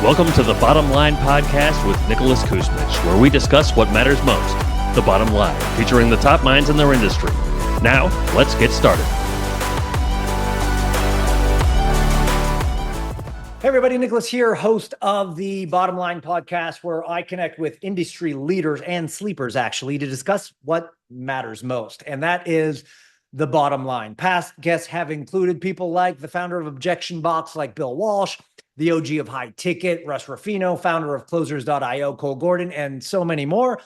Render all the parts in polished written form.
Welcome to the Bottom Line Podcast with Nicholas Kusmich, where we discuss what matters most, the bottom line, featuring the top minds in their industry. Now, let's get started. Hey everybody, Nicholas here, host of the Bottom Line Podcast, where I connect with industry leaders and sleepers actually to discuss what matters most. And that is the bottom line. Past guests have included people like the founder of Objection Box, like Bill Walsh, the OG of High Ticket, Russ Ruffino, founder of Closers.io, Cole Gordon, and so many more,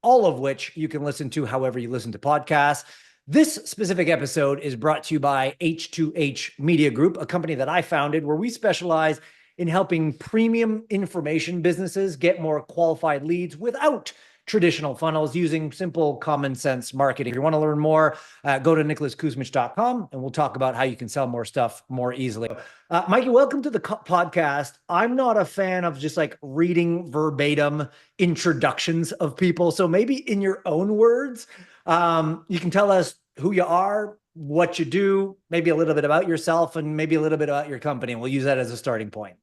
all of which you can listen to however you listen to podcasts. This specific episode is brought to you by H2H Media Group, a company that I founded where we specialize in helping premium information businesses get more qualified leads without traditional funnels using simple common sense marketing. If you want to learn more, go to nicholaskusmich.com and we'll talk about how you can sell more stuff more easily. Mykie, welcome to the podcast. I'm not a fan of just like reading verbatim introductions of people. So maybe in your own words, you can tell us who you are, what you do, maybe a little bit about yourself, and maybe a little bit about your company. And we'll use that as a starting point.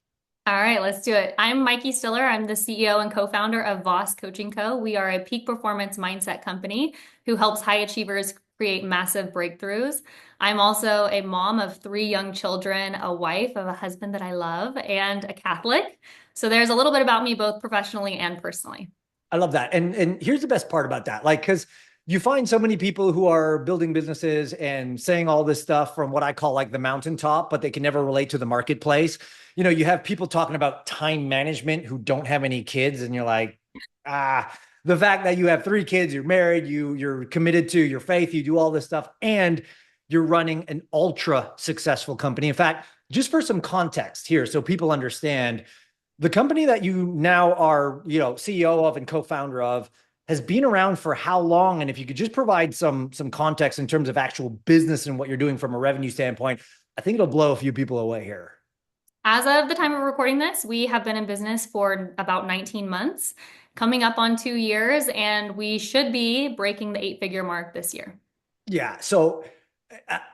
All right, let's do it. I'm Mykie Stiller. I'm the CEO and co-founder of Vos Coaching Co. We are a peak performance mindset company who helps high achievers create massive breakthroughs. I'm also a mom of 3 young children, a wife of a husband that I love, and a Catholic. So there's a little bit about me both professionally and personally. I love that. And here's the best part about that. Like, because you find so many people who are building businesses and saying all this stuff from what I call like the mountaintop, but they can never relate to the marketplace. You know, you have people talking about time management who don't have any kids, and you're like, the fact that you have 3 kids, you're married, you're committed to your faith, you do all this stuff, and you're running an ultra successful company. In fact, just for some context here, so people understand, the company that you now are, CEO of and co-founder of has been around for how long? And if you could just provide some context in terms of actual business and what you're doing from a revenue standpoint, I think it'll blow a few people away here. As of the time of recording this, we have been in business for about 19 months, coming up on 2 years, and we should be breaking the 8-figure mark this year. Yeah. So,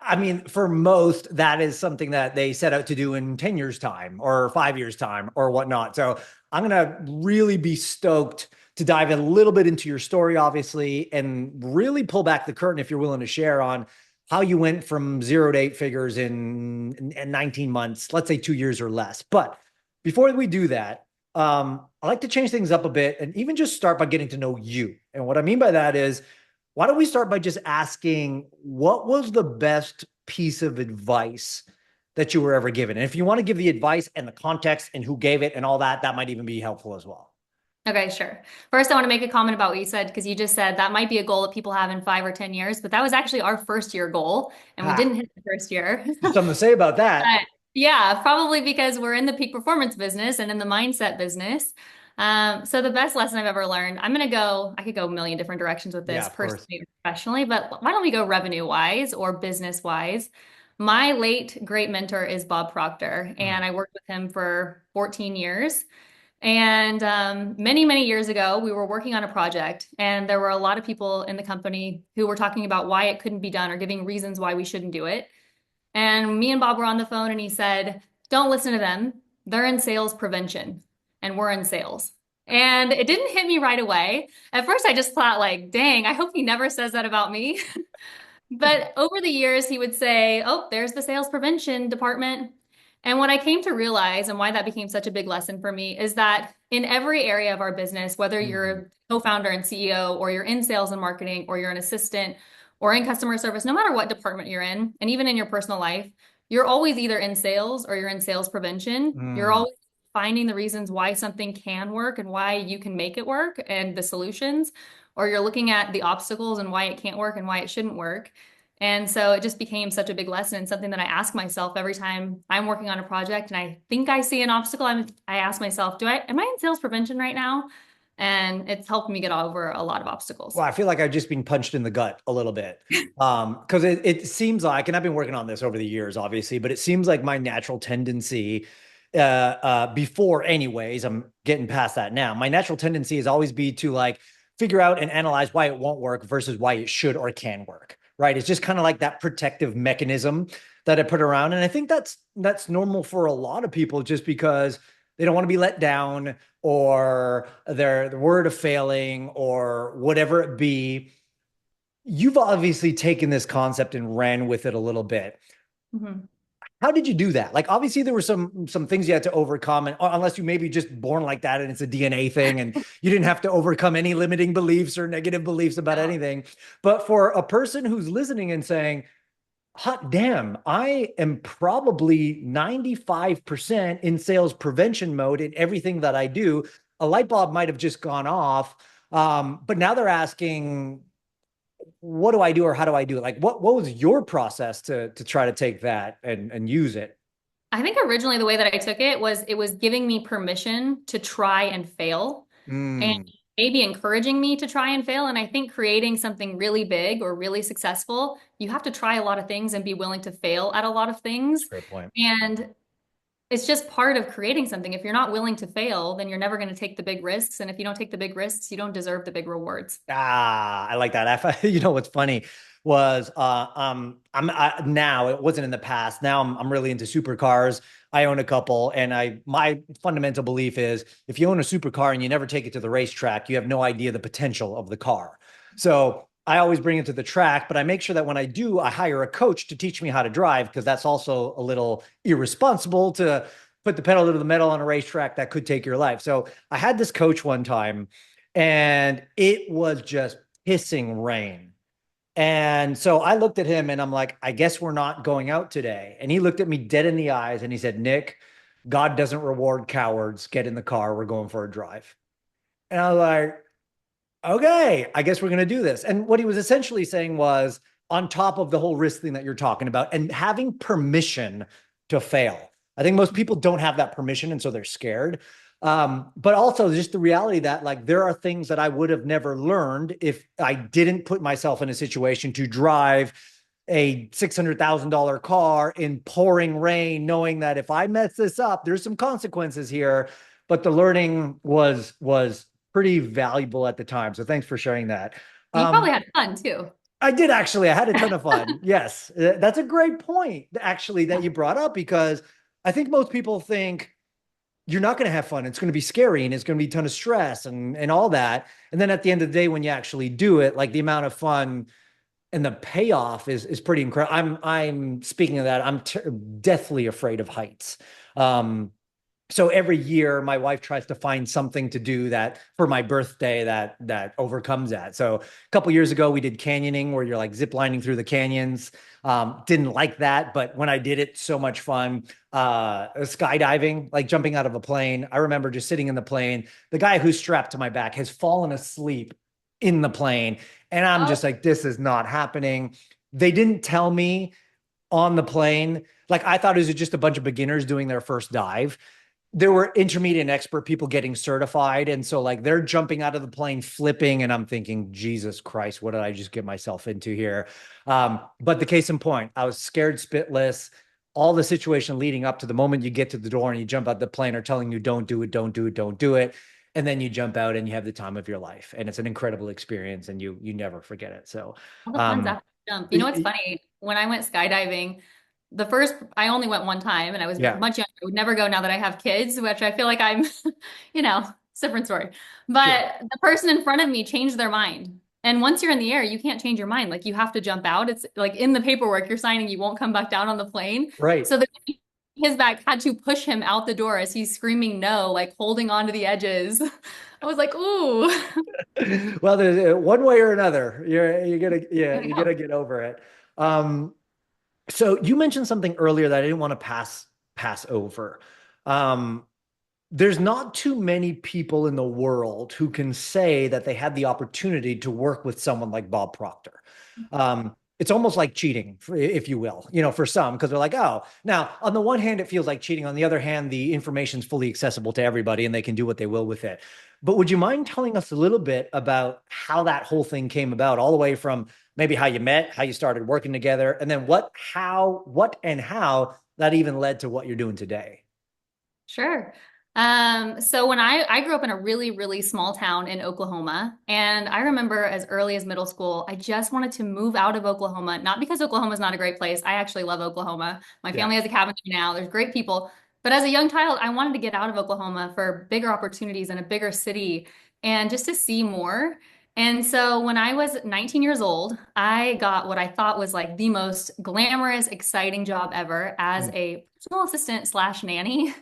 I mean, for most, that is something that they set out to do in 10 years time or 5 years time or whatnot. So I'm going to really be stoked to dive a little bit into your story, obviously, and really pull back the curtain if you're willing to share on how you went from 0 to 8 figures in 19 months, let's say 2 years or less. But before we do that, I like to change things up a bit and even just start by getting to know you. And what I mean by that is, why don't we start by just asking, what was the best piece of advice that you were ever given? And if you want to give the advice and the context and who gave it and all that, that might even be helpful as well. Okay, sure. First, I want to make a comment about what you said, because you just said that might be a goal that people have in 5 or 10 years, but that was actually our first year goal, and we didn't hit the first year. Something to say about that. Yeah, probably because we're in the peak performance business and in the mindset business. So the best lesson I've ever learned, I could go a million different directions with this, personally and professionally, but why don't we go revenue-wise or business-wise? My late great mentor is Bob Proctor, and I worked with him for 14 years. And many, many years ago, we were working on a project, and there were a lot of people in the company who were talking about why it couldn't be done or giving reasons why we shouldn't do it. And me and Bob were on the phone, and he said, don't listen to them. They're in sales prevention, and we're in sales. And it didn't hit me right away. At first, I just thought like, dang, I hope he never says that about me. But over the years, he would say, oh, there's the sales prevention department. And what I came to realize, and why that became such a big lesson for me, is that in every area of our business, whether you're a co-founder and CEO, or you're in sales and marketing, or you're an assistant, or in customer service, no matter what department you're in, and even in your personal life, you're always either in sales or you're in sales prevention. You're always finding the reasons why something can work and why you can make it work and the solutions, or you're looking at the obstacles and why it can't work and why it shouldn't work. And so it just became such a big lesson, and something that I ask myself every time I'm working on a project and I think I see an obstacle. I ask myself, am I in sales prevention right now? And it's helped me get over a lot of obstacles. Well, I feel like I've just been punched in the gut a little bit, because it seems like, and I've been working on this over the years, obviously, but it seems like my natural tendency, before anyways, I'm getting past that now. My natural tendency is always be to like figure out and analyze why it won't work versus why it should or can work. Right. It's just kind of like that protective mechanism that I put around. And I think that's normal for a lot of people, just because they don't want to be let down, or they're worried of failing, or whatever it be. You've obviously taken this concept and ran with it a little bit. Mm-hmm. How did you do that? Like, obviously there were some things you had to overcome, and unless you maybe just born like that and it's a DNA thing and you didn't have to overcome any limiting beliefs or negative beliefs about anything. But for a person who's listening and saying, hot damn, I am probably 95% in sales prevention mode in everything that I do, a light bulb might have just gone off. But now they're asking, what do I do, or how do I do it? Like, what was your process to try to take that and use it? I think originally the way that I took it was giving me permission to try and fail, and Mm, maybe encouraging me to try and fail. And I think creating something really big or really successful, you have to try a lot of things and be willing to fail at a lot of things. great point. And it's just part of creating something. If you're not willing to fail, then you're never going to take the big risks. And if you don't take the big risks, you don't deserve the big rewards. I like that. You know, what's funny was, now, it wasn't in the past. Now I'm really into supercars. I own a couple, and my fundamental belief is if you own a supercar and you never take it to the racetrack, you have no idea the potential of the car. So I always bring it to the track, but I make sure that when I do, I hire a coach to teach me how to drive, because that's also a little irresponsible to put the pedal to the metal on a racetrack that could take your life. So I had this coach one time, and it was just pissing rain. And so I looked at him and I'm like, I guess we're not going out today. And he looked at me dead in the eyes and he said, Nick, God doesn't reward cowards. Get in the car. We're going for a drive. And I was like, okay, I guess we're going to do this. And what he was essentially saying was, on top of the whole risk thing that you're talking about, and having permission to fail. I think most people don't have that permission, and so they're scared. But also just the reality that, like, there are things that I would have never learned if I didn't put myself in a situation to drive a $600,000 car in pouring rain, knowing that if I mess this up, there's some consequences here. But the learning was pretty valuable at the time. So thanks for sharing that. You probably had fun too. I did, actually. I had a ton of fun. Yes. That's a great point, actually, that you brought up, because I think most people think you're not going to have fun. It's going to be scary, and it's going to be a ton of stress and all that. And then at the end of the day, when you actually do it, like, the amount of fun and the payoff is pretty incredible. I'm speaking of that, I'm deathly afraid of heights. So every year my wife tries to find something to do that for my birthday that overcomes that. So a couple years ago we did canyoning, where you're like zip lining through the canyons. Didn't like that, but when I did it, so much fun. Skydiving, like jumping out of a plane. I remember just sitting in the plane. The guy who's strapped to my back has fallen asleep in the plane. And I'm just like, this is not happening. They didn't tell me on the plane. Like, I thought it was just a bunch of beginners doing their first dive. There were intermediate and expert people getting certified. And so, like, they're jumping out of the plane, flipping. And I'm thinking, Jesus Christ, what did I just get myself into here? But the case in point, I was scared spitless. All the situation leading up to the moment you get to the door and you jump out the plane are telling you, don't do it, don't do it, don't do it. And then you jump out and you have the time of your life. And it's an incredible experience, and you never forget it. So, All the fun's after the jump. You know what's funny? When I went skydiving, I only went one time, and I was much younger. I would never go now that I have kids, which I feel like I'm, different story. But the person in front of me changed their mind. And once you're in the air, you can't change your mind. Like, you have to jump out. It's like in the paperwork you're signing, you won't come back down on the plane. right. So his back had to push him out the door as he's screaming no, like holding on to the edges. I was like, ooh. Well, there's one way or another, you're gonna get over it. So you mentioned something earlier that I didn't want to pass over. There's not too many people in the world who can say that they had the opportunity to work with someone like Bob Proctor. It's almost like cheating, if you will, for some, because they're like, oh, now on the one hand, it feels like cheating. On the other hand, the information is fully accessible to everybody and they can do what they will with it. But would you mind telling us a little bit about how that whole thing came about, all the way from maybe how you met, how you started working together, and then what and how that even led to what you're doing today? Sure. So when I grew up in a really, really small town in Oklahoma, and I remember as early as middle school, I just wanted to move out of Oklahoma, not because Oklahoma is not a great place. I actually love Oklahoma. My family has a cabin there now. There's great people, But as a young child, I wanted to get out of Oklahoma for bigger opportunities in a bigger city and just to see more. And so when I was 19 years old, I got what I thought was like the most glamorous, exciting job ever as a personal assistant slash nanny.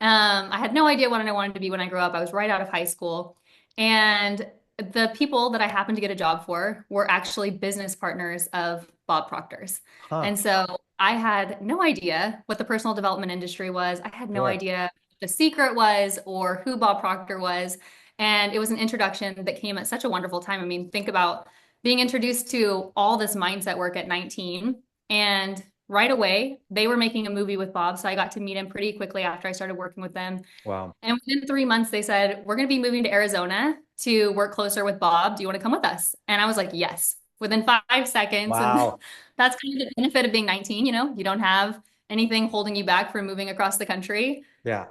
I had no idea what I wanted to be when I grew up. I was right out of high school. And the people that I happened to get a job for were actually business partners of Bob Proctor's. Huh. And so I had no idea what the personal development industry was. I had no Sure. idea what The Secret was or who Bob Proctor was. And it was an introduction that came at such a wonderful time. I mean, think about being introduced to all this mindset work at 19. And right away, they were making a movie with Bob. So I got to meet him pretty quickly after I started working with them. Wow. And within 3 months, they said, we're going to be moving to Arizona to work closer with Bob. Do you want to come with us? And I was like, yes, within 5 seconds. Wow. And that's kind of the benefit of being 19. You don't have anything holding you back from moving across the country. Yeah.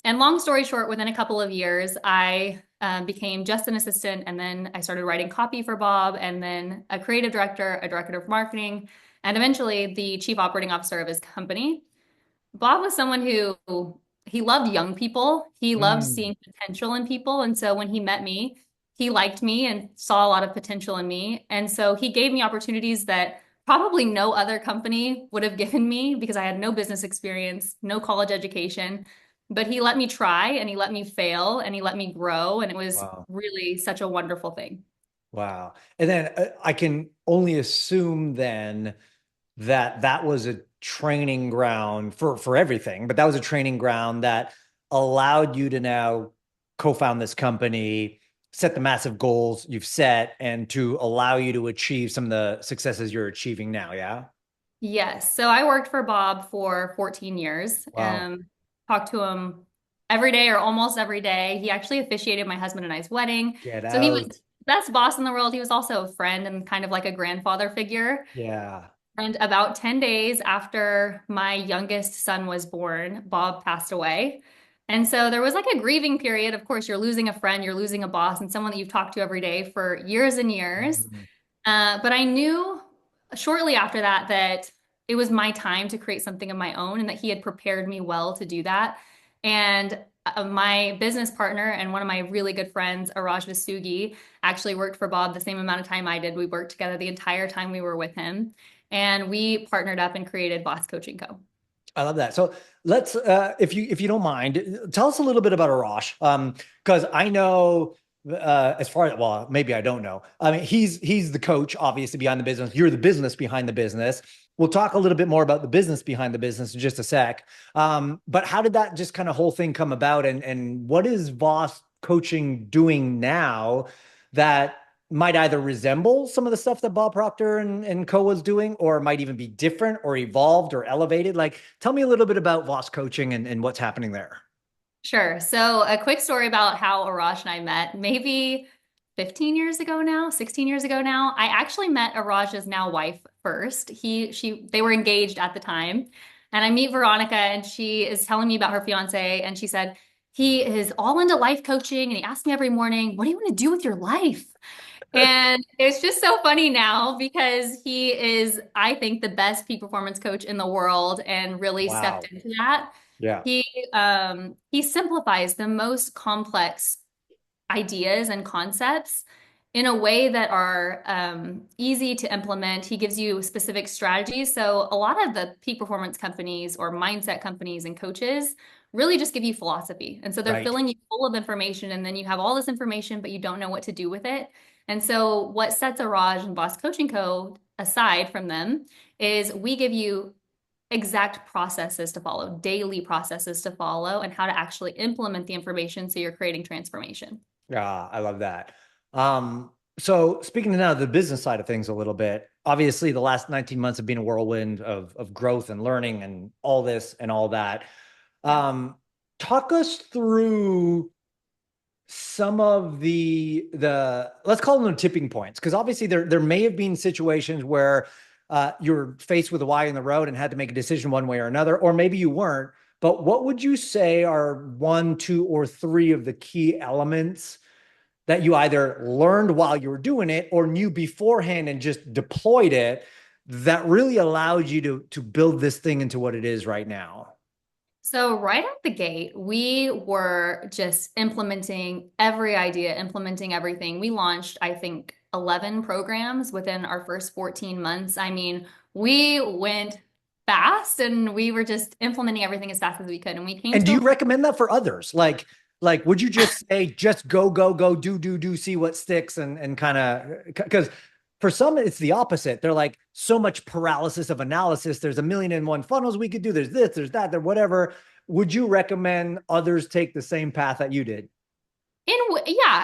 And long story short, within a couple of years, I became just an assistant. And then I started writing copy for Bob, and then a creative director, a director of marketing, and eventually the chief operating officer of his company. Bob was someone who he loved young people. He loved seeing potential in people. And so when he met me, he liked me and saw a lot of potential in me. And so he gave me opportunities that probably no other company would have given me because I had no business experience, no college education. But he let me try and he let me fail and he let me grow. And it was really such a wonderful thing. Wow. And then I can only assume then that that was a training ground for everything, but that was a training ground that allowed you to now co-found this company, set the massive goals you've set, and to allow you to achieve some of the successes you're achieving now. Yeah. Yes. So I worked for Bob for 14 years. Wow. Talked to him every day or almost every day. He actually officiated my husband and I's wedding. Get So he was out. the best boss in the world. He was also a friend and kind of like a grandfather figure. Yeah. And about 10 days after my youngest son was born, Bob passed away. And so there was like a grieving period. Of course, you're losing a friend, you're losing a boss, and someone that you've talked to every day for years and years. But I knew shortly after that that it was my time to create something of my own and that he had prepared me well to do that. And my business partner and one of my really good friends, Arash, actually worked for Bob the same amount of time I did. We worked together the entire time we were with him. And we partnered up and created Vos Coaching Co. I love that. So let's, if you don't mind, tell us a little bit about Arash. Because I know, as far as, well, maybe I don't know. I mean, he's the coach, obviously, behind the business. You're the business behind the business. We'll talk a little bit more about the business behind the business in just a sec. But how did that just kind of whole thing come about? And what is Voss Coaching doing now that might either resemble some of the stuff that Bob Proctor and Co was doing, or might even be different or evolved or elevated? Like, tell me a little bit about Voss Coaching and what's happening there. Sure. So a quick story about how Arash and I met, maybe 15 years ago now, 16 years ago now. I actually met Arash's now wife first. They were engaged at the time. And I meet Veronica and she is telling me about her fiance. And she said, he is all into life coaching. And he asks me every morning, what do you want to do with your life? And it's just so funny now because he is, I think, the best peak performance coach in the world and really stepped into that. Yeah. He simplifies the most complex ideas and concepts in a way that are easy to implement. He gives you specific strategies. So a lot of the peak performance companies or mindset companies and coaches really just give you philosophy. And so they're filling you full of information, and then you have all this information, but you don't know what to do with it. And so what sets Arash and Vos Coaching Co. aside from them is we give you exact processes to follow, daily processes to follow, and how to actually implement the information so you're creating transformation. Yeah, I love that. So speaking now of the business side of things a little bit, obviously the last 19 months have been a whirlwind of growth and learning and all this and all that. Talk us through some of the let's call them tipping points, because obviously there may have been situations where you're faced with a Y in the road and had to make a decision one way or another, or maybe you weren't. But what would you say are 1, 2, or 3 of the key elements that you either learned while you were doing it or knew beforehand and just deployed it that really allowed you to build this thing into what it is right now? So right out the gate, we were just implementing every idea, implementing everything. We launched, I think, 11 programs within our first 14 months. I mean, we went fast and we were just implementing everything as fast as we could. And we came And to do a you recommend that for others? Like, would you just say, just go, do, see what sticks and kind of, because for some, it's the opposite. They're like so much paralysis of analysis. There's a million and one funnels we could do. There's this, there's that, there, whatever. Would you recommend others take the same path that you did?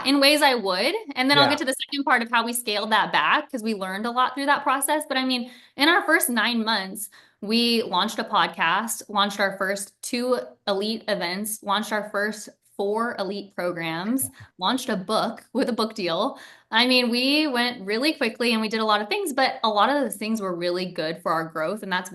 in ways I would. And then I'll Yeah. get to the second part of how we scaled that back because we learned a lot through that process. But I mean, in our first 9 months, we launched a podcast, launched our first 2 elite events, launched our first 4 elite programs, launched a book with a book deal. I mean, we went really quickly and we did a lot of things, but a lot of those things were really good for our growth. And that's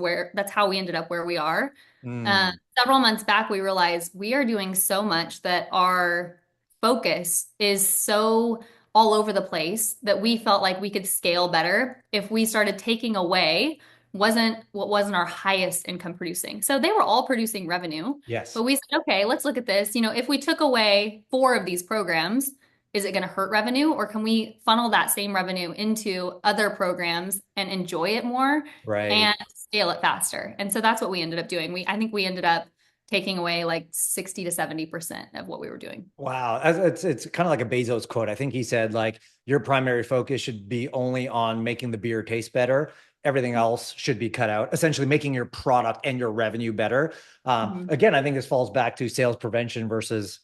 how we ended up where we are. Mm, Several months back, we realized we are doing so much that our focus is so all over the place that we felt like we could scale better if we started taking away wasn't our highest income producing. So they were all producing revenue. yes. But we said, okay, let's look at this. If we took away 4 of these programs, is it going to hurt revenue or can we funnel that same revenue into other programs and enjoy it more Right. and scale it faster? And so that's what we ended up doing. I think we ended up taking away like 60 to 70% of what we were doing. Wow. It's kind of like a Bezos quote. I think he said like your primary focus should be only on making the beer taste better. Everything else should be cut out, essentially making your product and your revenue better. Again, I think this falls back to sales prevention versus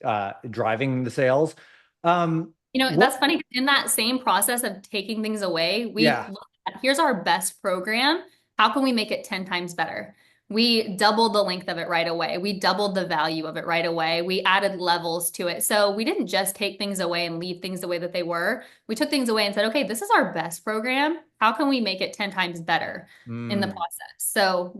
driving the sales. That's funny. In that same process of taking things away, we Yeah. looked at, here's our best program. How can we make it 10 times better? We doubled the length of it right away. We doubled the value of it right away. We added levels to it. So we didn't just take things away and leave things the way that they were. We took things away and said, okay, this is our best program. How can we make it 10 times better in the process? So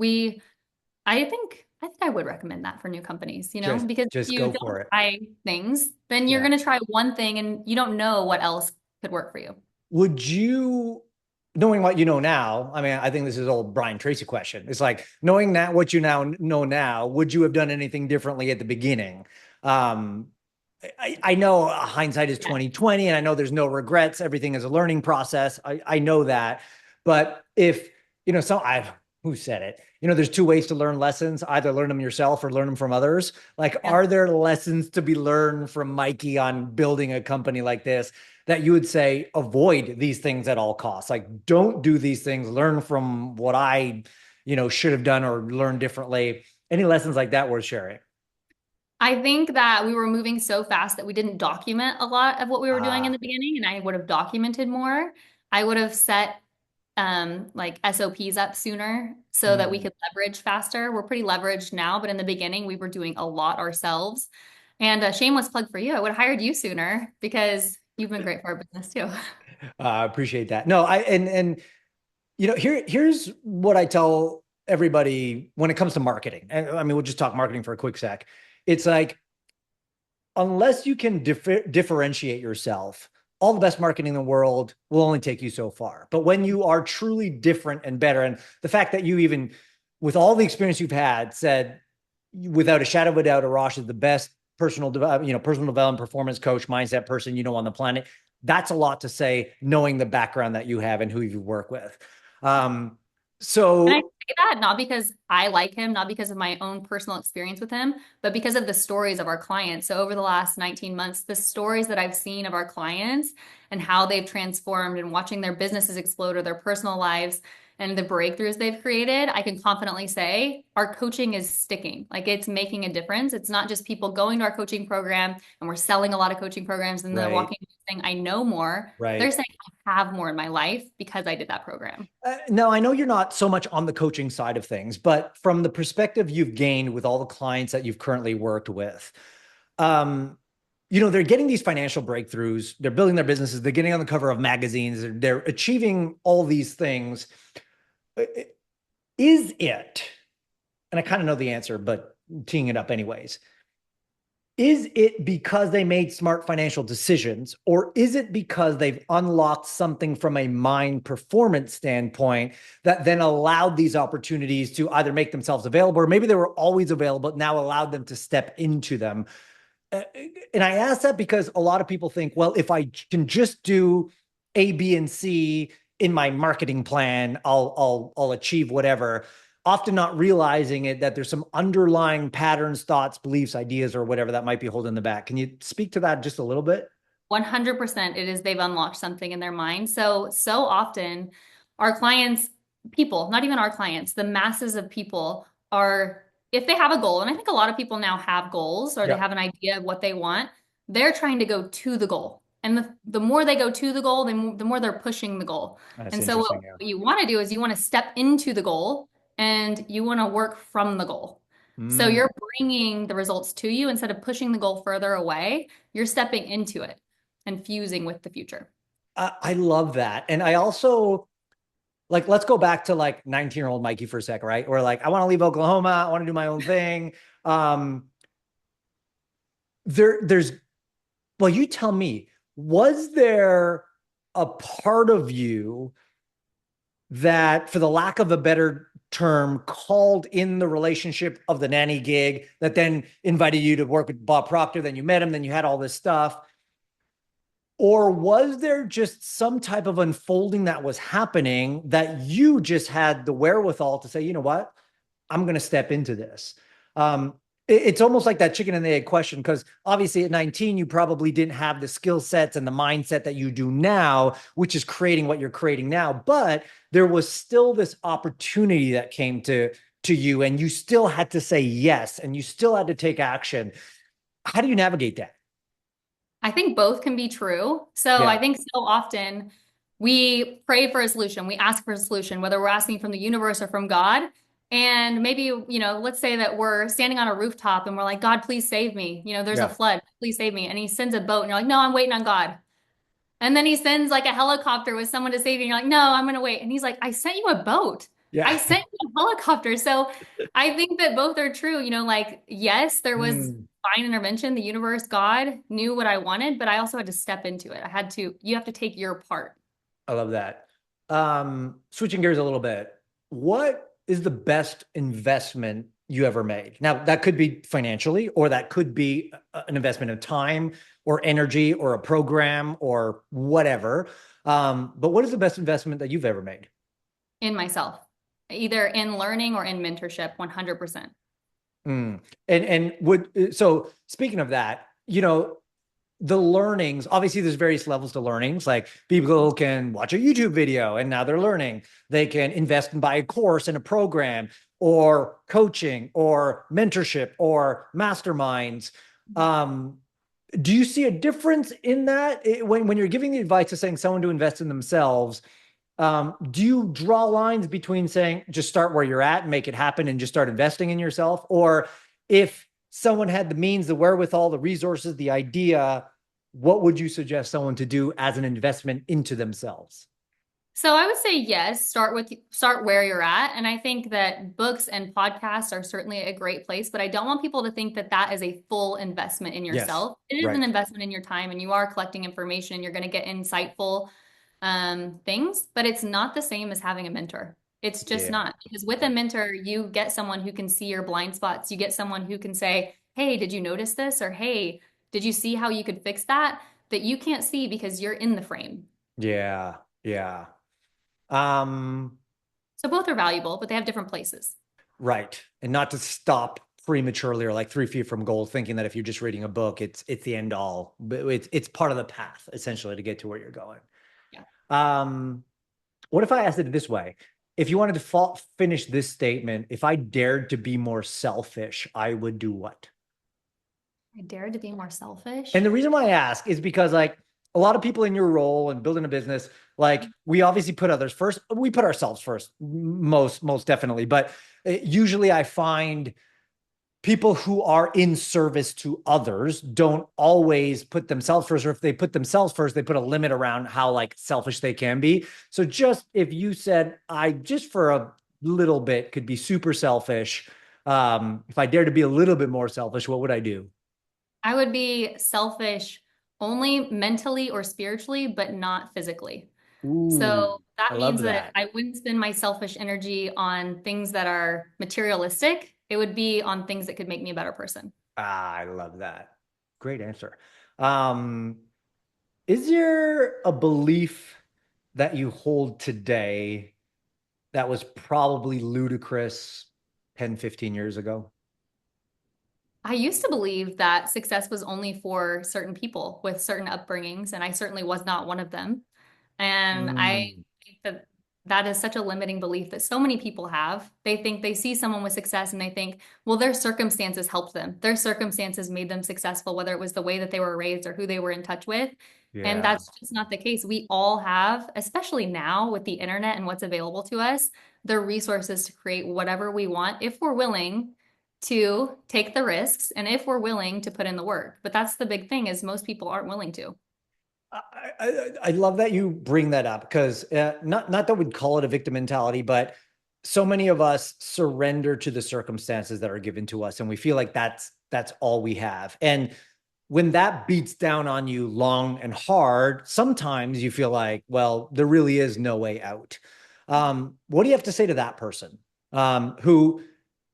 I think I would recommend that for new companies, because if Just you go for don't it. try things, then you're Yeah. going to try one thing and you don't know what else could work for you. Would you, knowing what you know now, I mean, I think this is old Brian Tracy question. It's like knowing that what you now know now, would you have done anything differently at the beginning? I know hindsight is 2020 and I know there's no regrets. Everything is a learning process. I know that. But if, who said it? There's 2 ways to learn lessons, either learn them yourself or learn them from others. Like, are there lessons to be learned from Mykie on building a company like this that you would say, avoid these things at all costs? Like, don't do these things, learn from what I, should have done or learned differently. Any lessons like that worth sharing? I think that we were moving so fast that we didn't document a lot of what we were doing in the beginning, and I would have documented more. I would have set like SOPs up sooner so that we could leverage faster. We're pretty leveraged now, but in the beginning we were doing a lot ourselves. And a shameless plug for you, I would have hired you sooner because you've been great for our business too. I appreciate that. No, here's what I tell everybody when it comes to marketing. And I mean, we'll just talk marketing for a quick sec. It's like, unless you can differentiate yourself, all the best marketing in the world will only take you so far. But when you are truly different and better, and the fact that you even, with all the experience you've had, said without a shadow of a doubt, Arash is the best personal development, performance coach, mindset person on the planet. That's a lot to say, knowing the background that you have and who you work with. So, and I say that not because I like him, not because of my own personal experience with him, but because of the stories of our clients. So over the last 19 months, the stories that I've seen of our clients and how they've transformed and watching their businesses explode or their personal lives and the breakthroughs they've created, I can confidently say our coaching is sticking. Like, it's making a difference. It's not just people going to our coaching program and we're selling a lot of coaching programs and they're walking saying, I know more. Right. They're saying, I have more in my life because I did that program. No, I know you're not so much on the coaching side of things, but from the perspective you've gained with all the clients that you've currently worked with, they're getting these financial breakthroughs, they're building their businesses, they're getting on the cover of magazines, they're achieving all these things. Is it, and I kind of know the answer, but teeing it up anyways, Is it because they made smart financial decisions, or is it because they've unlocked something from a mind performance standpoint that then allowed these opportunities to either make themselves available, or maybe they were always available, but now allowed them to step into them? And I ask that because a lot of people think, well, if I can just do A, B, and C in my marketing plan, I'll achieve whatever, often not realizing it, that there's some underlying patterns, thoughts, beliefs, ideas, or whatever that might be holding the back. Can you speak to that just a little bit? 100% it is they've unlocked something in their mind. So often our clients, people, not even our clients, the masses of people are, if they have a goal, and I think a lot of people now have goals or they have an idea of what they want, they're trying to go to the goal. And the more they go to the goal, the more they're pushing the goal. That's and so what you want to do is you want to step into the goal and you want to work from the goal. So you're bringing the results to you instead of pushing the goal further away. You're stepping into it and fusing with the future. I love that. And I also, like, let's go back to like 19-year-old Mykie for a sec, right? Or like, I want to leave Oklahoma. I want to do my own thing. There's, well, you tell me, was there a part of you that, for the lack of a better term, called in the relationship of the nanny gig that then invited you to work with Bob Proctor, then you met him, then you had all this stuff? Or was there just some type of unfolding that was happening that you just had the wherewithal to say, you know what, I'm going to step into this? It's almost like that chicken and the egg question, because obviously at 19, you probably didn't have the skill sets and the mindset that you do now, which is creating what you're creating now. But there was still this opportunity that came to you, and you still had to say yes, and you still had to take action. How do you navigate that? I think both can be true. So I think so often we pray for a solution. We ask for a solution, whether we're asking from the universe or from God. And maybe, you know, let's say that we're standing on a rooftop and we're like, God, please save me. You know, there's a flood. Please save me. And he sends a boat and you're like, no, I'm waiting on God. And then he sends like a helicopter with someone to save you. And you're like, no, I'm going to wait. And he's like, I sent you a boat. I sent you a helicopter. So I think that both are true. You know, like, yes, there was divine intervention. The universe, God knew what I wanted, but I also had to step into it. You have to take your part. I love that. Switching gears a little bit, what is the best investment you ever made? Now, that could be financially, or that could be an investment of time or energy or a program or whatever. But what is the best investment that you've ever made? In myself, either in learning or in mentorship, 100%. So speaking of that, you know, the learnings, obviously there's various levels to learnings. Like, people can watch a YouTube video and now they're learning. They can invest and buy a course in a program, or coaching, or mentorship, or masterminds. Do you see a difference in that when you're giving the advice of saying someone to invest in themselves? Do you draw lines between saying just start where you're at and make it happen and just start investing in yourself? Or if someone had the means, the wherewithal, the resources, the idea, what would you suggest someone to do as an investment into themselves? So I would say yes, start where you're at. And I think that books and podcasts are certainly a great place, but I don't want people to think that that is a full investment in yourself. It is an investment in your time, and you are collecting information and you're going to get insightful things, but it's not the same as having a mentor. It's just not, because with a mentor, you get someone who can see your blind spots. You get someone who can say, hey, did you notice this? Or, hey, did you see how you could fix that you can't see because you're in the frame? Yeah. So both are valuable, but they have different places. Right. And not to stop prematurely, or like 3 feet from goal, thinking that if you're just reading a book, it's the end all, but it's part of the path essentially to get to where you're going. What if I asked it this way? If you wanted to finish this statement, if I dared to be more selfish, I would do what? I dared to be more selfish. And the reason why I ask is because, like, a lot of people in your role and building a business, like, we obviously put others first. We put ourselves first, most definitely. But usually I find people who are in service to others don't always put themselves first, or if they put themselves first, they put a limit around how like selfish they can be. So just if you said, I just for a little bit could be super selfish, if I dare to be a little bit more selfish, what would I do? I would be selfish only mentally or spiritually, but not physically. Ooh, So I that means love that that. I wouldn't spend my selfish energy on things that are materialistic. It would be on things that could make me a better person. I love that. Great answer. Um, is there a belief that you hold today that was probably ludicrous 10, 15 years ago? I used to believe that success was only for certain people with certain upbringings, and I certainly was not one of them. And I Mm, think that that is such a limiting belief that so many people have. They think they see someone with success and they think, well, their circumstances helped them. Their circumstances made them successful, whether it was the way that they were raised or who they were in touch with. And yeah, that's just not the case. We all have, especially now with the internet and what's available to us, the resources to create whatever we want if we're willing to take the risks and if we're willing to put in the work. But that's the big thing is most people aren't willing to. I love that you bring that up because not that we'd call it a victim mentality, but so many of us surrender to the circumstances that are given to us, and we feel like that's all we have. And when that beats down on you long and hard, sometimes you feel like, well, there really is no way out. What do you have to say to that person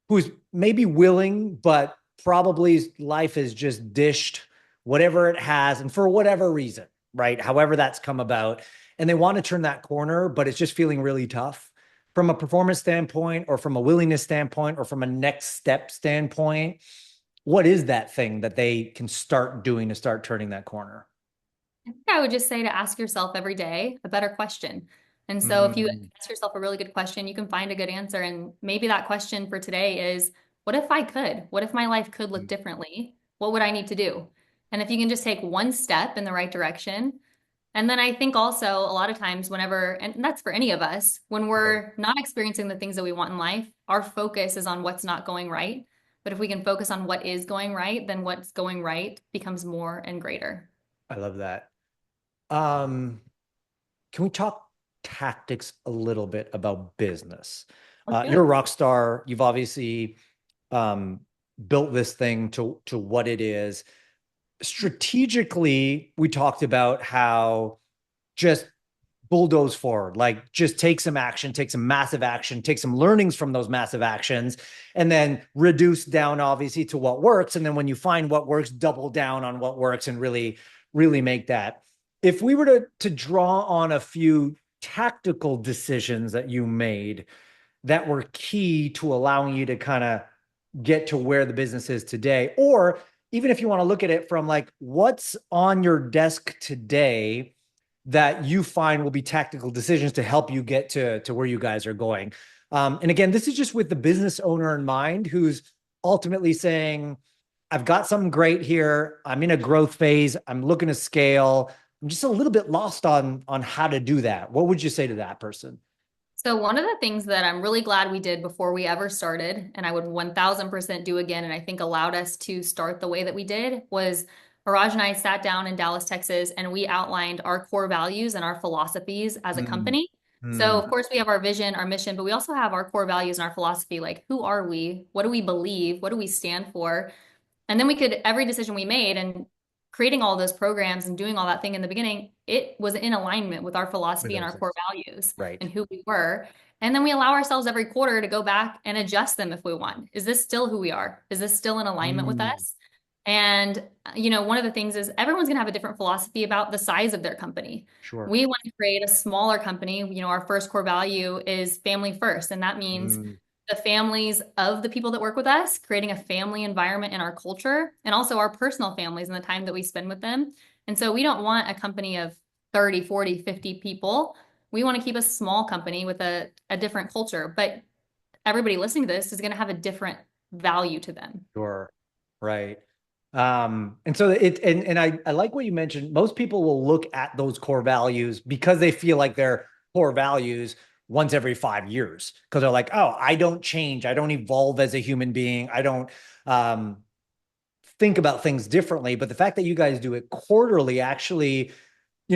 who's maybe willing, but probably life has just dished whatever it has, and for whatever reason, right? However that's come about, and they want to turn that corner, but it's just feeling really tough from a performance standpoint, or from a willingness standpoint, or from a next step standpoint. What is that thing that they can start doing to start turning that corner? I would just say to ask yourself every day a better question. And so if you Mm, ask yourself a really good question, you can find a good answer. And maybe that question for today is, what if I could? What if my life could look differently? What would I need to do? And if you can just take one step in the right direction. And then I think also a lot of times whenever, and that's for any of us, when right. we're not experiencing the things that we want in life, our focus is on what's not going right. But if we can focus on what is going right, then what's going right becomes more and greater. I love that. Um, can we talk tactics a little bit about business? Let's do You're a it. rock star. You've obviously um, built this thing to what it is. Strategically, we talked about how just bulldoze forward, like just take some action, take some massive action, take some learnings from those massive actions, and then reduce down obviously to what works. And then when you find what works, double down on what works and really, really make that. If we were to draw on a few tactical decisions that you made that were key to allowing you to kind of get to where the business is today, or even if you want to look at it from like what's on your desk today that you find will be tactical decisions to help you get to where you guys are going. And again, this is just with the business owner in mind who's ultimately saying, I've got something great here. I'm in a growth phase. I'm looking to scale. I'm just a little bit lost on how to do that. What would you say to that person? So one of the things that I'm really glad we did before we ever started, and I would 1000% do again, and I think allowed us to start the way that we did, was Arash and I sat down in Dallas, Texas, and we outlined our core values and our philosophies as a Mm, company. So mm, of course we have our vision, our mission, but we also have our core values and our philosophy, like who are we? What do we believe? What do we stand for? And then we could, every decision we made and creating all those programs and doing all that thing in the beginning, it was in alignment with our with philosophy and those our core things. values Right. and who we were. And then we allow ourselves every quarter to go back and adjust them if we want. Is this still who we are? Is this still in alignment with Mm, us? And, one of the things is everyone's going to have a different philosophy about the size of their company. sure. We want to create a smaller company. Our first core value is family first. And that means Mm, the families of the people that work with us, creating a family environment in our culture, and also our personal families and the time that we spend with them. And so we don't want a company of 30, 40, 50 people. We want to keep a small company with a different culture, but everybody listening to this is going to have a different value to them. sure. Right. And so and I like what you mentioned. Most people will look at those core values because they feel like they're core values once every 5 years. Because they're like, oh, I don't change. I don't evolve as a human being. I don't um think about things differently. But the fact that you guys do it quarterly actually,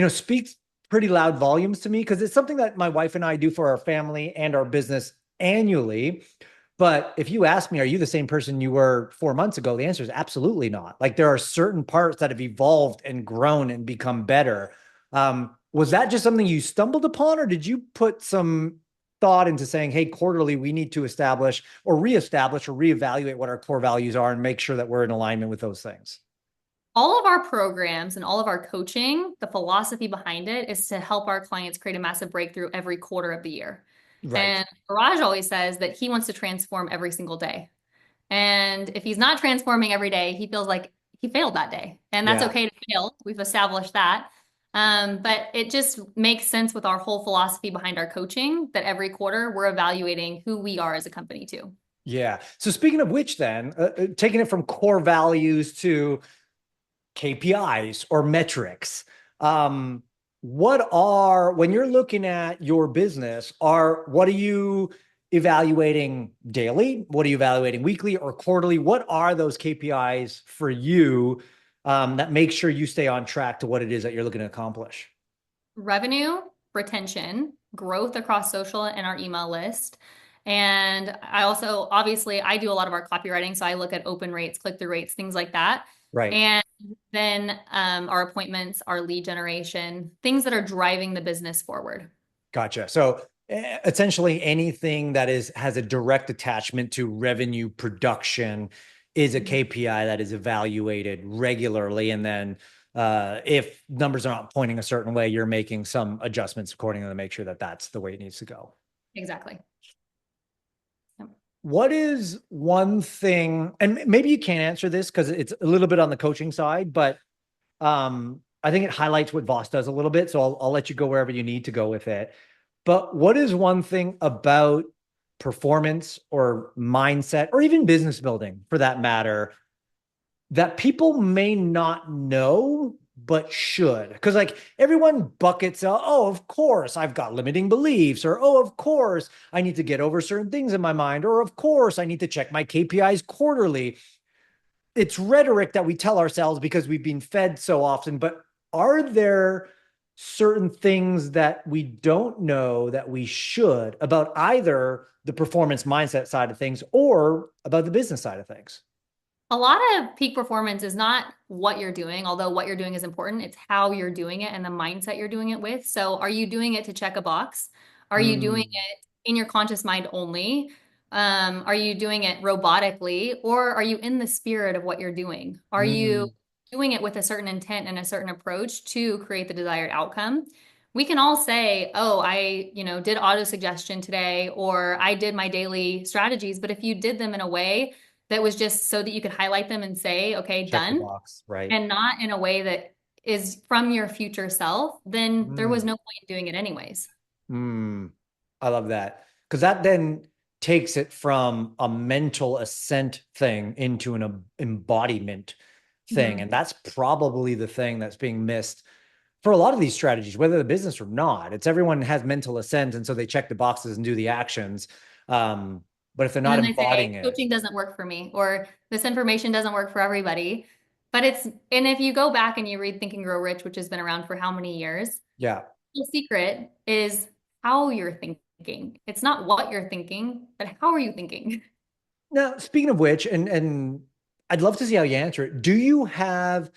speaks pretty loud volumes to me because it's something that my wife and I do for our family and our business annually. But if you ask me, are you the same person you were 4 months ago? The answer is absolutely not. Like there are certain parts that have evolved and grown and become better. Was that just something you stumbled upon, or did you put some thought into saying, hey, quarterly, we need to establish or reestablish or reevaluate what our core values are and make sure that we're in alignment with those things? All of our programs and all of our coaching, the philosophy behind it is to help our clients create a massive breakthrough every quarter of the year. Right. And Arash always says that he wants to transform every single day. And if he's not transforming every day, he feels like he failed that day. And that's okay to fail. We've established that. But it just makes sense with our whole philosophy behind our coaching that every quarter we're evaluating who we are as a company too. Yeah. So speaking of which, then taking it from core values to KPIs or metrics, when you're looking at your business, what are you evaluating daily? What are you evaluating weekly or quarterly? What are those KPIs for you that make sure you stay on track to what it is that you're looking to accomplish? Revenue, retention, growth across social and our email list. And I also, obviously, I do a lot of our copywriting. So I look at open rates, click-through rates, things like that. Right. And then our appointments, our lead generation, things that are driving the business forward. Gotcha. So essentially anything that has a direct attachment to revenue production is a KPI that is evaluated regularly. And then if numbers are not pointing a certain way, you're making some adjustments accordingly to make sure that that's the way it needs to go. Exactly. What is one thing, and maybe you can't answer this because it's a little bit on the coaching side, but I think it highlights what Voss does a little bit. So I'll let you go wherever you need to go with it. But what is one thing about performance or mindset or even business building for that matter that people may not know but should? Because like everyone buckets, oh, of course I've got limiting beliefs, or oh, of course I need to get over certain things in my mind, or of course I need to check my KPIs quarterly. It's rhetoric that we tell ourselves because we've been fed so often, but are there certain things that we don't know that we should about either the performance mindset side of things or about the business side of things? A lot of peak performance is not what you're doing, although what you're doing is important. It's how you're doing it and the mindset you're doing it with. So are you doing it to check a box? Are you doing it in your conscious mind only? Are you doing it robotically, or are you in the spirit of what you're doing? Are you doing it with a certain intent and a certain approach to create the desired outcome? We can all say, oh, I, did auto suggestion today, or I did my daily strategies. But if you did them in a way that was just so that you could highlight them and say, okay, Check done, the box, right? And not in a way that is from your future self, then there was no point in doing it anyways. I love that. Because that then takes it from a mental assent thing into an embodiment thing. And that's probably the thing that's being missed for a lot of these strategies, whether the business or not. It's everyone has mental assent, and so they check the boxes and do the actions. But if they're not embodying it, coaching doesn't work for me, or this information doesn't work for everybody. But and if you go back and you read Think and Grow Rich, which has been around for how many years? Yeah. The secret is how you're thinking. It's not what you're thinking, but how are you thinking? Now, speaking of which, and I'd love to see how you answer it. Do you have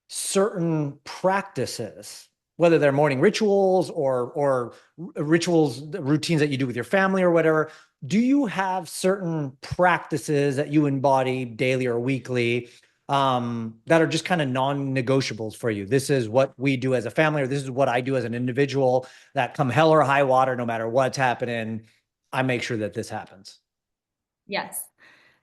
certain practices, whether they're morning rituals or rituals, routines that you do with your family or whatever? Do you have certain practices that you embody daily or weekly that are just kind of non-negotiables for you? This is what we do as a family, or this is what I do as an individual, that come hell or high water, no matter what's happening, I make sure that this happens. Yes,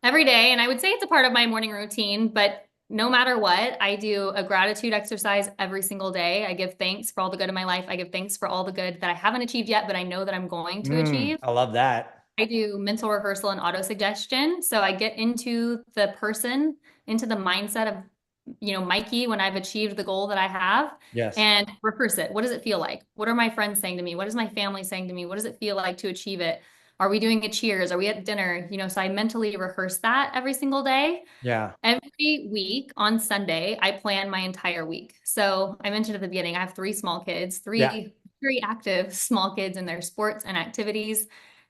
every day. And I would say it's a part of my morning routine, but no matter what, I do a gratitude exercise every single day. I give thanks for all the good in my life. I give thanks for all the good that I haven't achieved yet, but I know that I'm going to achieve. I love that. I do mental rehearsal and auto suggestion. So I get into the person, into the mindset of, Mykie, when I've achieved the goal that I have. Yes. And rehearse it. What does it feel like? What are my friends saying to me? What is my family saying to me? What does it feel like to achieve it? Are we doing a cheers? Are we at dinner? So I mentally rehearse that every single day. Yeah. Every week on Sunday, I plan my entire week. So I mentioned at the beginning, I have 3 small kids, three very active small kids in their sports and activities.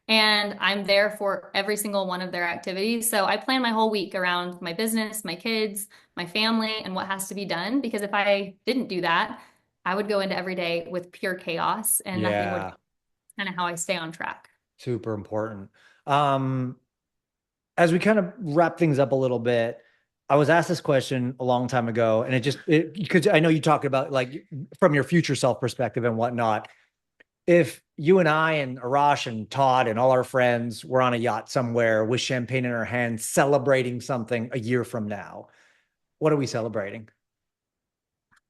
and I'm there for every single one of their activities. So I plan my whole week around my business, my kids, my family, and what has to be done. Because if I didn't do that, I would go into every day with pure chaos and nothing would, kind of how I stay on track. Super important. Um, as we kind of wrap things up a little bit, I was asked this question a long time ago, and because I know you talk about like from your future self perspective and whatnot. If you and I and Arash and Todd and all our friends were on a yacht somewhere with champagne in our hands, celebrating something a year from now, what are we celebrating?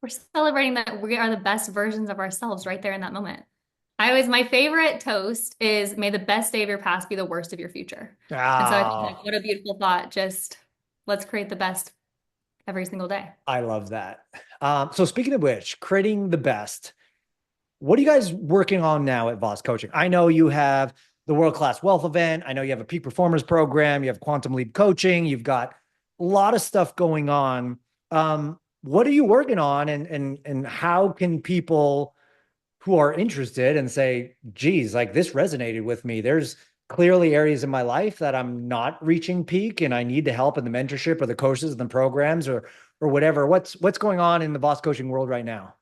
We're celebrating that we are the best versions of ourselves right there in that moment. My favorite toast is may the best day of your past be the worst of your future. And so I think like, what a beautiful thought. Just let's create the best every single day. I love that. So speaking of which, creating the best, what are you guys working on now at Voss Coaching? I know you have the World-Class Wealth event. I know you have a peak performers program. You have Quantum Leap coaching. You've got a lot of stuff going on. What are you working on, and how can people who are interested and say, geez, like this resonated with me. There's clearly areas in my life that I'm not reaching peak and I need the help and the mentorship or the courses and the programs or whatever. What's going on in the Voss coaching world right now?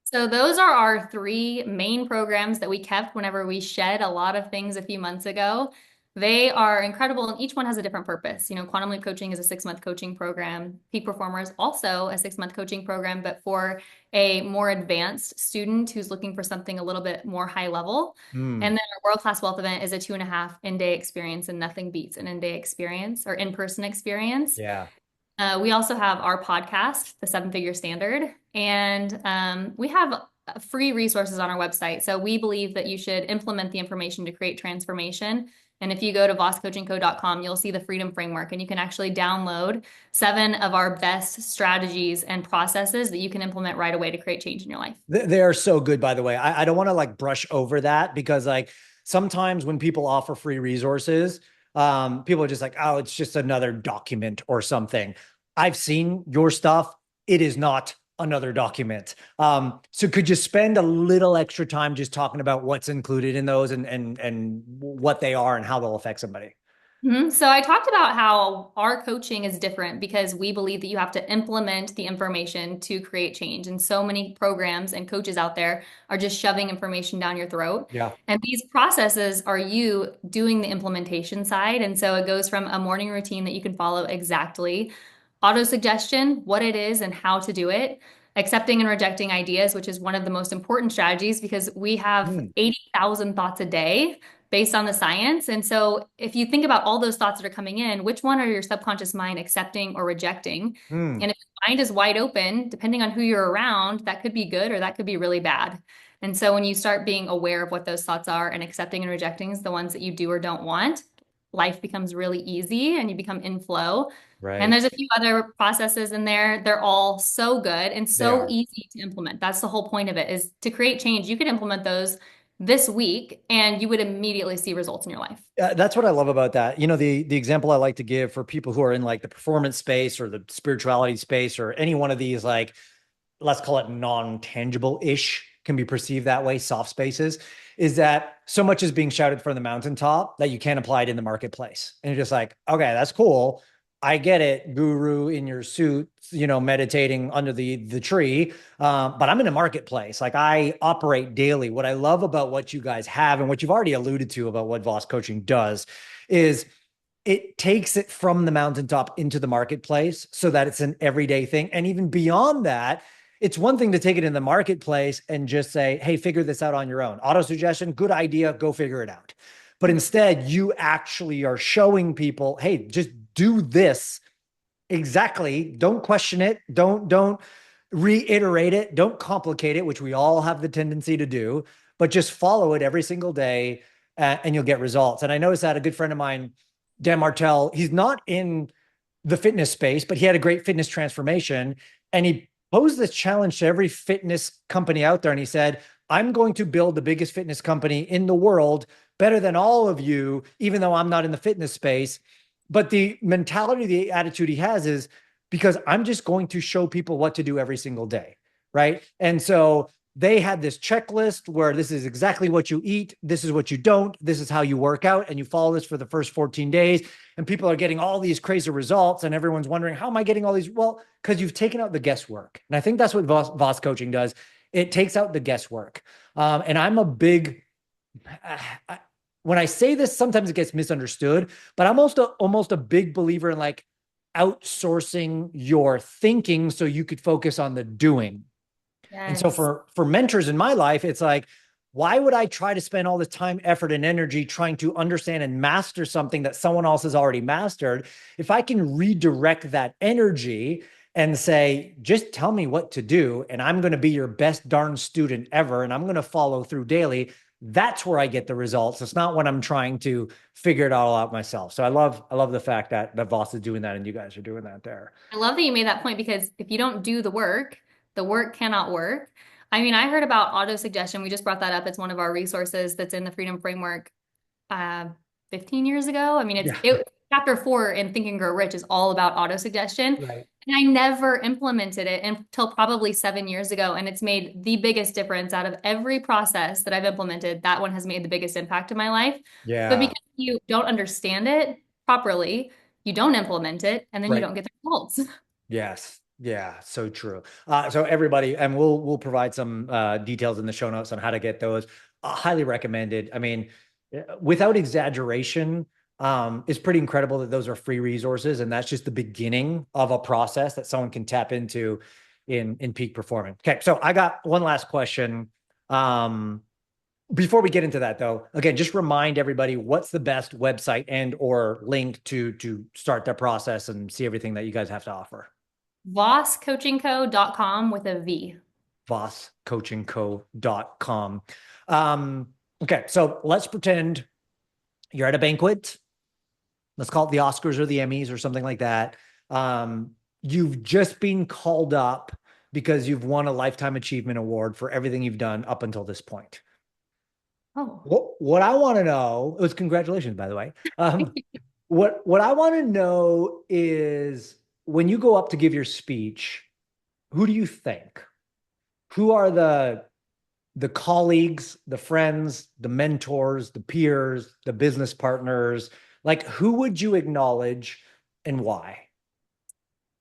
So those are our three main programs that we kept whenever we shed a lot of things a few months ago. They are incredible, and each one has a different purpose. Quantum Leap Coaching is a 6-month coaching program. Peak Performers also a 6-month coaching program, but for a more advanced student who's looking for something a little bit more high level. And then our World-Class Wealth event is a 2.5 in-day experience, and nothing beats an in-day experience or in-person experience. Yeah. We also have our podcast, The 7-Figure Standard, and we have free resources on our website. So we believe that you should implement the information to create transformation. And if you go to voscoachingco.com, you'll see the Freedom Framework, and you can actually download 7 of our best strategies and processes that you can implement right away to create change in your life. They are so good, by the way. I don't want to like brush over that, because like sometimes when people offer free resources, people are just like, oh, it's just another document or something. I've seen your stuff. It is not another document. So could you spend a little extra time just talking about what's included in those and what they are and how they'll affect somebody? So I talked about how our coaching is different because we believe that you have to implement the information to create change. And so many programs and coaches out there are just shoving information down your throat. Yeah. And these processes are you doing the implementation side. And so it goes from a morning routine that you can follow exactly, auto suggestion, what it is and how to do it, accepting and rejecting ideas, which is one of the most important strategies because we have 80,000 thoughts a day based on the science. And so if you think about all those thoughts that are coming in, which one are your subconscious mind accepting or rejecting? And if your mind is wide open, depending on who you're around, that could be good or that could be really bad. And so when you start being aware of what those thoughts are and accepting and rejecting the ones that you do or don't want, life becomes really easy and you become in flow. Right. And there's a few other processes in there. They're all so good and so easy to implement. That's the whole point of it, is to create change. You could implement those this week and you would immediately see results in your life. That's what I love about that. The example I like to give for people who are in like the performance space or the spirituality space or any one of these, like, let's call it non-tangible-ish, can be perceived that way, soft spaces, is that so much is being shouted from the mountaintop that you can't apply it in the marketplace. And you're just like, okay, that's cool. I get it, guru in your suit, meditating under the tree. But I'm in a marketplace. Like, I operate daily. What I love about what you guys have and what you've already alluded to about what Voss Coaching does is it takes it from the mountaintop into the marketplace so that it's an everyday thing. And even beyond that, it's one thing to take it in the marketplace and just say, hey, figure this out on your own. Auto suggestion, good idea, go figure it out. But instead, you actually are showing people, hey, just do this exactly. Don't question it. Don't reiterate it. Don't complicate it, which we all have the tendency to do, but just follow it every single day and you'll get results. And I noticed that a good friend of mine, Dan Martell, he's not in the fitness space, but he had a great fitness transformation. And he posed this challenge to every fitness company out there. And he said, I'm going to build the biggest fitness company in the world, better than all of you, even though I'm not in the fitness space. But the mentality, the attitude he has is, because I'm just going to show people what to do every single day. Right. And so they had this checklist where this is exactly what you eat. This is what you don't. This is how you work out. And you follow this for the first 14 days. And people are getting all these crazy results. And everyone's wondering, how am I getting all these? Well, because you've taken out the guesswork. And I think that's what Voss Coaching does. It takes out the guesswork. And I'm a big, when I say this, sometimes it gets misunderstood, but I'm almost a big believer in like outsourcing your thinking so you could focus on the doing. Yes. And so for mentors in my life, it's like, why would I try to spend all this time, effort, and energy trying to understand and master something that someone else has already mastered? If I can redirect that energy and say, just tell me what to do, and I'm going to be your best darn student ever, and I'm going to follow through daily, that's where I get the results. It's not when I'm trying to figure it all out myself. So I love the fact that Voss is doing that and you guys are doing that there. I love that you made that point, because if you don't do the work cannot work. I mean, I heard about auto-suggestion. We just brought that up. It's one of our resources that's in the Freedom Framework 15 years ago. I mean, chapter 4 in Think and Grow Rich is all about auto-suggestion. Right. And I never implemented it until probably 7 years ago. And it's made the biggest difference out of every process that I've implemented. That one has made the biggest impact in my life. Yeah. But because you don't understand it properly, you don't implement it, and then you don't get the results. Yes. Yeah, so true. So everybody, and we'll provide some details in the show notes on how to get those. Highly recommended. I mean, without exaggeration, it's pretty incredible that those are free resources, and that's just the beginning of a process that someone can tap into in peak performance. Okay, so I got one last question. Before we get into that, though, again, just remind everybody, what's the best website and or link to start their process and see everything that you guys have to offer? VosCoachingCo.com with a V. VosCoachingCo.com. Okay, so let's pretend you're at a banquet. Let's call it the Oscars or the Emmys or something like that. You've just been called up because you've won a Lifetime Achievement Award for everything you've done up until this point. Oh, what I want to know, it was congratulations, by the way. What I want to know is, when you go up to give your speech, who do you think? Who are the colleagues, the friends, the mentors, the peers, the business partners? Like, who would you acknowledge and why?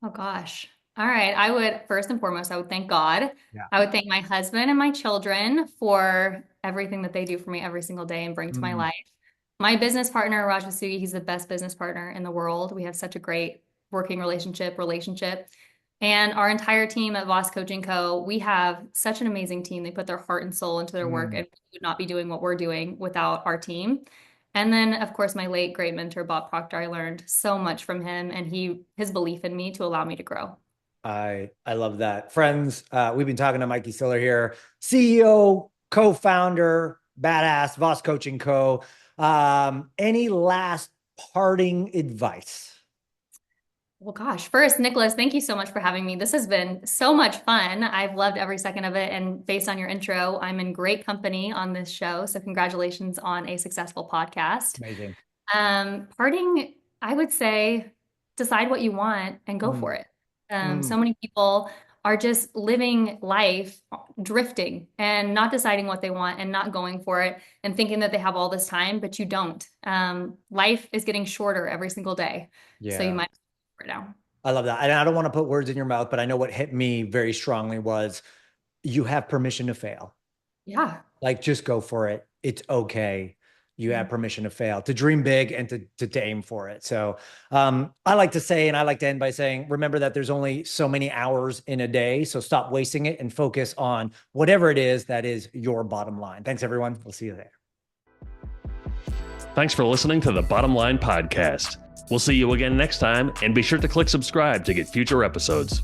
Oh, gosh. All right. I would, first and foremost, I would thank God. Yeah. I would thank my husband and my children for everything that they do for me every single day and bring to my life. My business partner, Arash, he's the best business partner in the world. We have such a great working relationship. And our entire team at Vos Coaching Co, we have such an amazing team. They put their heart and soul into their work, and we would not be doing what we're doing without our team. And then, of course, my late great mentor, Bob Proctor. I learned so much from him and his belief in me to allow me to grow. I love that. Friends, we've been talking to Mykie Stiller here, CEO, co-founder, badass, Vos Coaching Co. Any last parting advice? Well, gosh, first, Nicholas, thank you so much for having me. This has been so much fun. I've loved every second of it. And based on your intro, I'm in great company on this show. So congratulations on a successful podcast. Amazing. Parting, I would say, decide what you want and go for it. So many people are just living life drifting and not deciding what they want and not going for it and thinking that they have all this time, but you don't. Life is getting shorter every single day. Yeah. So you might now. I love that. And I don't want to put words in your mouth, but I know what hit me very strongly was, you have permission to fail. Yeah. Like, just go for it. It's okay. You have permission to fail, to dream big and to aim for it. So I like to say, and I like to end by saying, remember that there's only so many hours in a day. So stop wasting it and focus on whatever it is that is your bottom line. Thanks, everyone. We'll see you there. Thanks for listening to the Bottom Line Podcast. We'll see you again next time, and be sure to click subscribe to get future episodes.